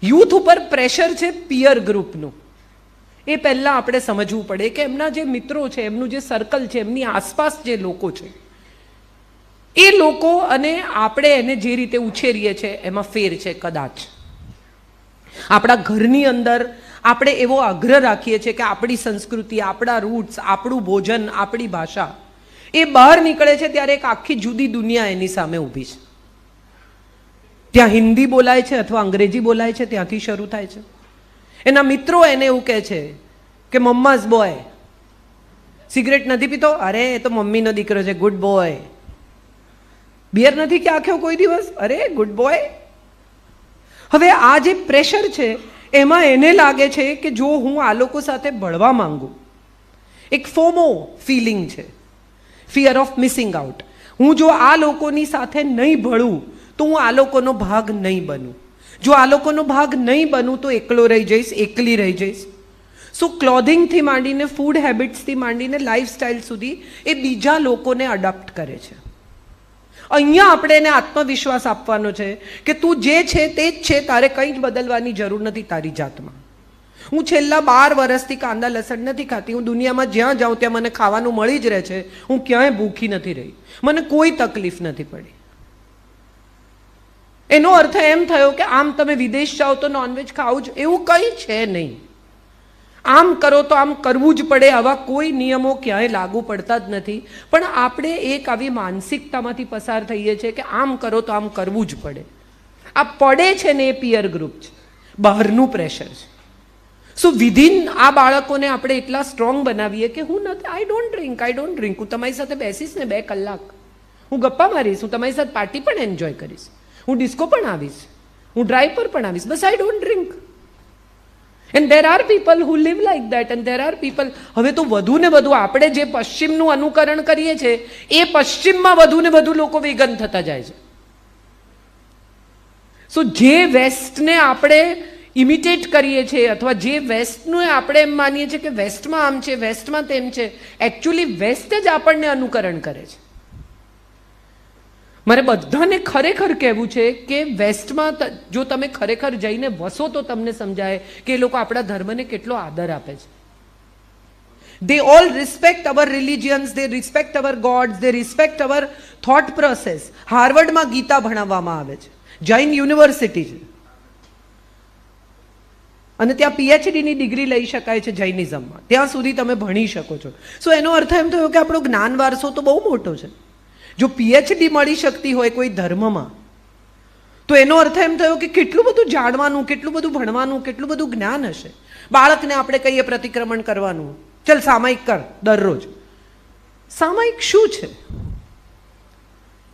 Youth ઉપર pressure છે પિયર ગ્રુપનું. એ પહેલાં આપણે સમજવું પડે કે એમના જે મિત્રો છે, એમનું જે સર્કલ છે, એમની આસપાસ જે લોકો છે, એ લોકો અને આપણે એને જે રીતે ઉછેરીએ છીએ એમાં ફેર છે. કદાચ આપણા ઘરની અંદર આપણે એવો આગ્રહ રાખીએ છીએ કે આપણી સંસ્કૃતિ, આપણા રૂટ્સ, આપણું ભોજન, આપણી ભાષા, એ બહાર નીકળે છે ત્યારે એક આખી જુદી દુનિયા એની સામે ઊભી છે. ત્યાં હિન્દી બોલાય છે અથવા અંગ્રેજી બોલાય છે, ત્યાંથી શરૂ થાય છે. એના મિત્રો એને એવું કહે છે કે મમ્માઝ બોય, સિગરેટ નથી પીતો, અરે એ તો મમ્મીનો દીકરો છે, ગુડ બોય. બિયર નથી કે આખ્યો કોઈ દિવસ, અરે ગુડ બોય. હવે આ જે પ્રેશર છે એમાં એને લાગે છે કે જો હું આ લોકો સાથે ભળવા માંગુ, એક ફોમો ફિલિંગ છે, ફિયર ઓફ મિસિંગ આઉટ. હું જો આ લોકોની સાથે નહીં ભળું તો હું આ લોકોનો ભાગ નહીં બનું. જો આ લોકોનો ભાગ નહીં બનું તો એકલો રહી જઈશ, એકલી રહી જઈશ. સો ક્લોધિંગથી માંડીને, ફૂડ હેબિટ્સથી માંડીને, લાઈફસ્ટાઈલ સુધી એ બીજા લોકોને અડોપ્ટ કરે છે. અહીંયા આપણે એને આત્મવિશ્વાસ આપવાનો છે કે તું જે છે તે જ છે, તારે કંઈ જ બદલવાની જરૂર નથી તારી જાતમાં. હું છેલ્લા 12 વર્ષથી કાંદા લસણ નથી ખાતી. હું દુનિયામાં જ્યાં જાઉં ત્યાં મને ખાવાનું મળી જ રહે છે. હું ક્યાંય ભૂખી નથી રહી, મને કોઈ તકલીફ નથી પડી. એનો અર્થ એમ થયો કે આમ તમે વિદેશ જાઓ તો નોનવેજ ખાવું જ, એવું કંઈ છે નહીં. આમ કરો તો આમ કરવું જ પડે, આવા કોઈ નિયમો ક્યાંય લાગુ પડતા જ નથી. પણ આપણે એક આવી માનસિકતામાંથી પસાર થઈએ છીએ કે આમ કરો તો આમ કરવું જ પડે. આ પડે છે ને એ પિયર ગ્રુપ છે, બહારનું પ્રેશર છે. સો વિધિન આ બાળકોને આપણે એટલા સ્ટ્રોંગ બનાવીએ કે હું નથી, આઈ ડોન્ટ ડ્રિંક. હું તમારી સાથે બેસીશ ને 2 કલાક, હું ગપ્પા મારીશ, હું તમારી સાથે પાર્ટી પણ એન્જોય કરીશ, હું ડિસ્કો પણ આવીશ, હું ડ્રાઈવ પર પણ આવીશ, બસ I don't drink. And there are people who live like that. And there are people, હવે તો વધુ ને વધુ આપણે જે પશ્ચિમનું અનુકરણ કરીએ છીએ એ પશ્ચિમમાં વધુ ને વધુ લોકો વેગન થતા જાય છે. સો જે વેસ્ટને આપણે ઇમિટેટ કરીએ છીએ અથવા જે વેસ્ટનું આપણે એમ માનીએ છીએ કે વેસ્ટમાં આમ છે, વેસ્ટમાં તેમ છે, એકચ્યુઅલી વેસ્ટ જ આપણને અનુકરણ કરે છે. મારે બધાને ખરેખર કહેવું છે કે વેસ્ટમાં જો તમે ખરેખર જઈને વસો તો તમને સમજાય કે એ લોકો આપણા ધર્મને કેટલો આદર આપે છે. They all respect our religions, they respect our gods, they respect our thought process. હાર્વર્ડમાં ગીતા ભણાવવામાં આવે છે, જૈન યુનિવર્સિટી છે, અને ત્યાં પીએચડીની ડિગ્રી લઈ શકાય છે જૈનિઝમમાં. ત્યાં સુધી તમે ભણી શકો છો. સો એનો અર્થ એમ થયો કે આપણો જ્ઞાન વારસો તો બહુ મોટો છે. જો પીએચડી મળી શકતી હોય કોઈ ધર્મમાં તો એનો અર્થ એમ થયો કે કેટલું બધું જાણવાનું, કેટલું બધું ભણવાનું, કેટલું બધું જ્ઞાન હશે. બાળકને આપણે કહીએ પ્રતિક્રમણ કરવાનું, ચલ સામાયિક કર દરરોજ. સામાયિક શું છે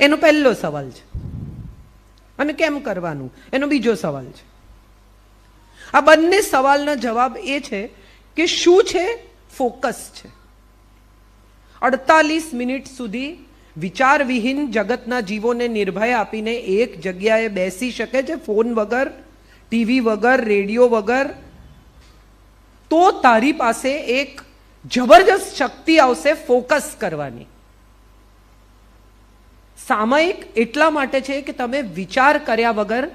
એનો પહેલો સવાલ છે, અને કેમ કરવાનું એનો બીજો સવાલ છે. આ બંને સવાલના જવાબ એ છે કે શું છે, ફોકસ છે. 48 મિનિટ સુધી વિચાર વિહીન જગતના જીવોને નિર્ભય આપીને એક જગ્યાએ બેસી શકે છે, ફોન વગર, ટીવી વગર, રેડિયો વગર, તો તારી પાસે એક જબરજસ્ત શક્તિ આવશે ફોકસ કરવાની. સામયિક એટલા માટે છે કે તમે વિચાર કર્યા વગર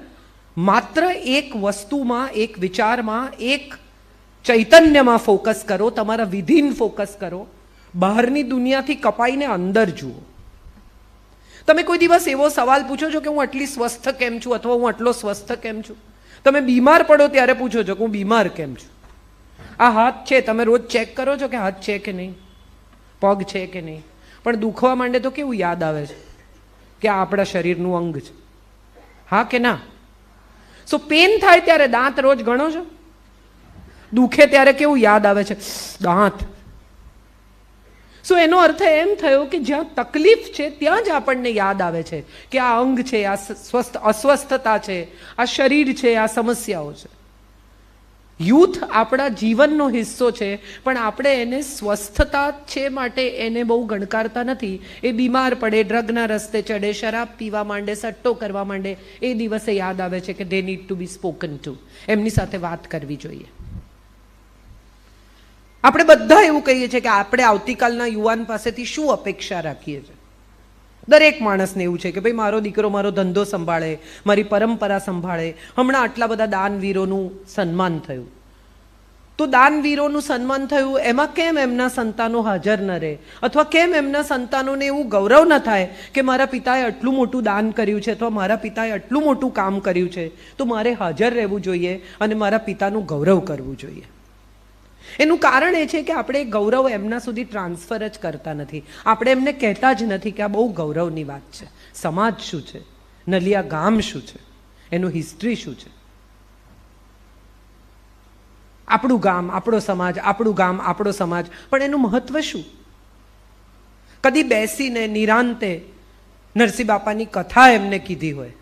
માત્ર એક વસ્તુમાં, એક વિચારમાં, એક ચૈતન્યમાં ફોકસ કરો, તમારા વિધિન ફોકસ કરો, બહારની દુનિયાથી કપાઈને અંદર જુઓ. તમે કોઈ દિવસ એવો સવાલ પૂછો છો કે હું આટલી સ્વસ્થ કેમ છું અથવા હું આટલો સ્વસ્થ કેમ છું? તમે બીમાર પડો ત્યારે પૂછો છો કે હું બીમાર કેમ છું? આ હાથ છે, તમે રોજ ચેક કરો છો કે હાથ છે કે નહીં, પગ છે કે નહીં? પણ દુખવા માંડે તો કેવું યાદ આવે છે કે આ આપણા શરીરનું અંગ છે, હા કે ના? સો પેન થાય ત્યારે દાંત રોજ ગણો છો? દુખે ત્યારે કેવું યાદ આવે છે? દાંત. સો એનો અર્થ એમ થયો કે જ્યાં તકલીફ છે ત્યાં જ આપણને યાદ આવે છે કે આ અંગ છે, આ અસ્વસ્થતા છે, આ શરીર છે, આ સમસ્યાઓ છે. યુથ આપણા જીવનનો હિસ્સો છે, પણ આપણે એને સ્વસ્થતા છે માટે એને બહુ ગણકારતા નથી. એ બીમાર પડે, ડ્રગના રસ્તે ચડે, શરાબ પીવા માંડે, સટ્ટો કરવા માંડે, એ દિવસે યાદ આવે છે કે they need to be spoken to, એમની સાથે વાત કરવી જોઈએ. આપણે બધા એવું કહીએ છીએ કે આપણે આવતીકાલના યુવાન પાસેથી શું અપેક્ષા રાખીએ છીએ. દરેક માણસને એવું છે કે ભાઈ મારો દીકરો મારો ધંધો સંભાળે, મારી પરંપરા સંભાળે. હમણાં આટલા બધા દાનવીરોનું સન્માન થયું, તો દાનવીરોનું સન્માન થયું એમાં કેમ એમના સંતાનો હાજર ન રહે, અથવા કેમ એમના સંતાનોને એવું ગૌરવ ન થાય કે મારા પિતાએ આટલું મોટું દાન કર્યું છે અથવા મારા પિતાએ આટલું મોટું કામ કર્યું છે, તો મારે હાજર રહેવું જોઈએ અને મારા પિતાનું ગૌરવ કરવું જોઈએ. એનું કારણ એ છે કે આપણે ગૌરવ એમના સુધી ટ્રાન્સફર જ કરતા નથી. આપણે એમને કહેતા જ નથી કે આ બહુ ગૌરવની વાત છે. સમાજ શું છે, નલિયા ગામ શું છે, એનું હિસ્ટ્રી શું છે. આપણું ગામ આપણો સમાજ, આપણું ગામ આપણો સમાજ, પણ એનું મહત્વ શું? કદી બેસીને નિરાંતે નરસિંહ બાપાની કથા એમને કીધી હોય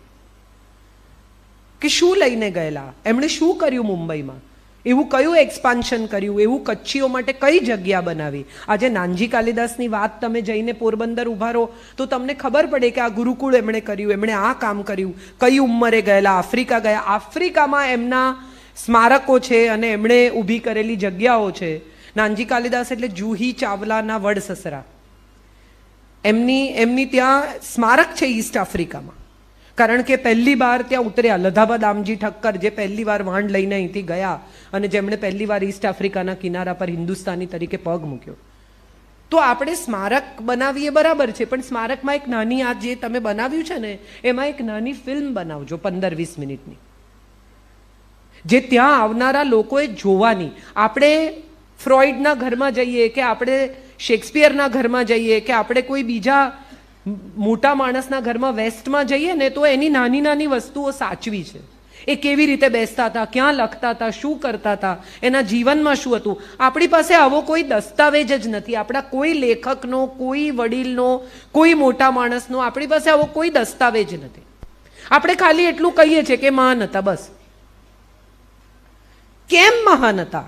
કે શું લઈને ગયેલા, એમણે શું કર્યું મુંબઈમાં, એવું કયું એક્સપાન્શન કર્યું, એવું કચ્છીઓ માટે કઈ જગ્યા બનાવી. આજે નાનજી કાલિદાસની વાત તમે જઈને પોરબંદર ઉભા રહો તો તમને ખબર પડે કે આ ગુરુકુળ એમણે કર્યું, એમણે આ કામ કર્યું, કઈ ઉંમરે ગયેલા, આફ્રિકા ગયા, આફ્રિકામાં એમના સ્મારકો છે અને એમણે ઊભી કરેલી જગ્યાઓ છે. નાનજી કાલિદાસ એટલે જુહી ચાવલાના વડ સસરા, એમની ત્યાં સ્મારક છે ઈસ્ટ આફ્રિકામાં. કારણ કે પહેલી વાર ત્યાં ઉતર્યા લધાબા દામજી ઠક્કર, જે પહેલી વાર વાંડ લઈને અહીંથી ગયા અને જેમણે પહેલી વાર ઈસ્ટ આફ્રિકાના કિનારા પર હિન્દુસ્તાની તરીકે પગ મૂક્યો. તો આપણે સ્મારક બનાવીએ બરાબર છે, પણ સ્મારકમાં એક નાની, આ જે તમે બનાવ્યું છે ને એમાં એક નાની ફિલ્મ બનાવજો 15-20 મિનિટની, જે ત્યાં આવનારા લોકોએ જોવાની. આપણે ફ્રોઈડના ઘરમાં જઈએ કે આપણે શેક્સપિયરના ઘરમાં જઈએ કે આપણે કોઈ બીજા મોટા માણસના ઘરમાં વેસ્ટમાં જઈએ ને, તો એની નાની નાની વસ્તુઓ સાચવી છે. એ કેવી રીતે બેસતા હતા, ક્યાં લખતા હતા, શું કરતા હતા, એના જીવનમાં શું હતું. આપણી પાસે આવો કોઈ દસ્તાવેજ જ નથી. આપણા કોઈ લેખકનો, કોઈ વડીલનો, કોઈ મોટા માણસનો આપણી પાસે આવો કોઈ દસ્તાવેજ નથી. આપણે ખાલી એટલું કહીએ છીએ કે મહાન હતા, બસ. કેમ મહાન હતા?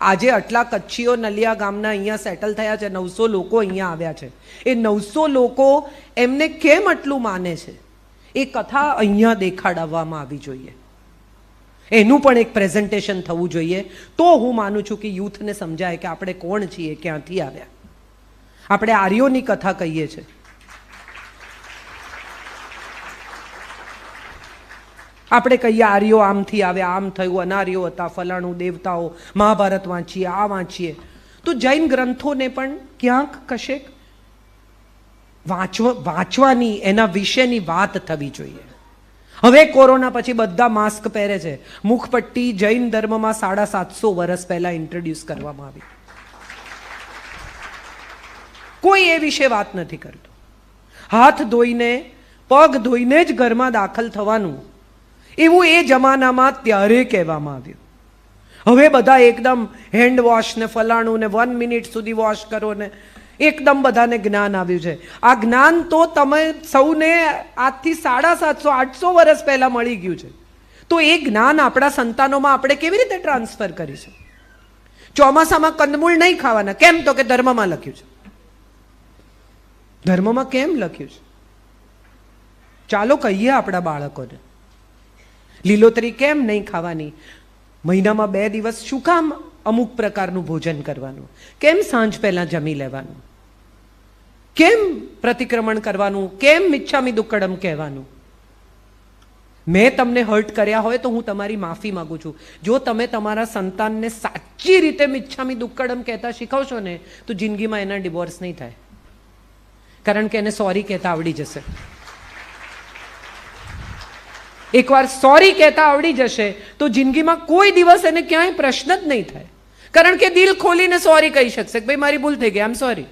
આજે આટલા કચ્છીઓ નલિયા ગામના અહીંયા સેટલ થયા છે, 900 લોકો અહીંયા આવ્યા છે. એ 900 લોકો એમને કેમ આટલું માને છે, એ કથા અહીંયા દેખાડવામાં આવી જોઈએ. એનું પણ એક પ્રેઝન્ટેશન થવું જોઈએ. તો હું માનું છું કે યુથને સમજાય કે આપણે કોણ છીએ, ક્યાંથી આવ્યા. આપણે આર્યોની કથા કહીએ છીએ. આપણે કહીએ આર્યો આમથી આવ્યા, આમ થયું, અનાર્યો હતા, ફલાણું, દેવતાઓ, મહાભારત વાંચીએ, આ વાંચીએ. તો જૈન ગ્રંથોને પણ ક્યાંક કશેક વાંચવાની, એના વિશેની વાત થવી જોઈએ. હવે કોરોના પછી બધા માસ્ક પહેરે છે. મુખપટ્ટી જૈન ધર્મમાં 750 વર્ષ પહેલા ઇન્ટ્રોડ્યુસ કરવામાં આવી. કોઈ એ વિશે વાત નથી કરતું. હાથ ધોઈને, પગ ધોઈને જ ઘરમાં દાખલ થવાનું, એવું એ જમાનામાં ત્યારે કહેવામાં આવ્યું. હવે બધા એકદમ હેન્ડ વોશ ને ફલાણું ને 1 મિનિટ સુધી વોશ કરો ને એકદમ બધાને જ્ઞાન આવ્યું છે. આ જ્ઞાન તો તમે સૌને આજથી 750-800 વર્ષ પહેલા મળી ગયું છે. તો એ જ્ઞાન આપણા સંતાનોમાં આપણે કેવી રીતે ટ્રાન્સફર કરીશું? ચોમાસામાં કંદમૂળ નહીં ખાવાના, કેમ? તો કે ધર્મમાં લખ્યું છે. ધર્મમાં કેમ લખ્યું છે? ચાલો કહીએ આપણા બાળકોને. લીલોતરી કેમ નહીં ખાવાની? મહિનામાં 2 દિવસ શું કામ અમુક પ્રકારનું ભોજન કરવાનું? કેમ સાંજ પહેલા જમી લેવાનું? કેમ પ્રતિક્રમણ કરવાનું? કેમ મિચ્છામી દુક્કડમ કહેવાનું? મેં તમને હર્ટ કર્યા હોય તો હું તમારી માફી માંગુ છું. જો તમે તમારા સંતાનને સાચી રીતે મિચ્છામી દુક્કડમ કહેતા શીખવશો ને, તો જિંદગીમાં એના ડિવોર્સ નહીં થાય. કારણ કે એને સોરી કહેતા આવડી જશે. એકવાર સોરી કહેતા આવડી જશે તો જિંદગીમાં કોઈ દિવસ એને ક્યાંય પ્રશ્ન જ નહીં થાય. કારણ કે દિલ ખોલીને સોરી કહી શકશે કે ભાઈ મારી ભૂલ થઈ ગઈ, આઈ એમ સોરી.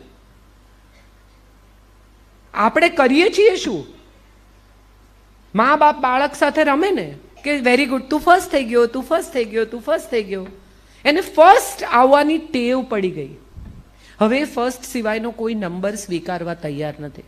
આપણે કરીએ છીએ શું? મા બાપ બાળક સાથે રમે ને કે વેરી ગુડ, તું ફર્સ્ટ થઈ ગયો, તું ફર્સ્ટ થઈ ગયો, તું ફર્સ્ટ થઈ ગયો. એને ફર્સ્ટ આવવાની ટેવ પડી ગઈ. હવે ફર્સ્ટ સિવાયનો કોઈ નંબર સ્વીકારવા તૈયાર નથી.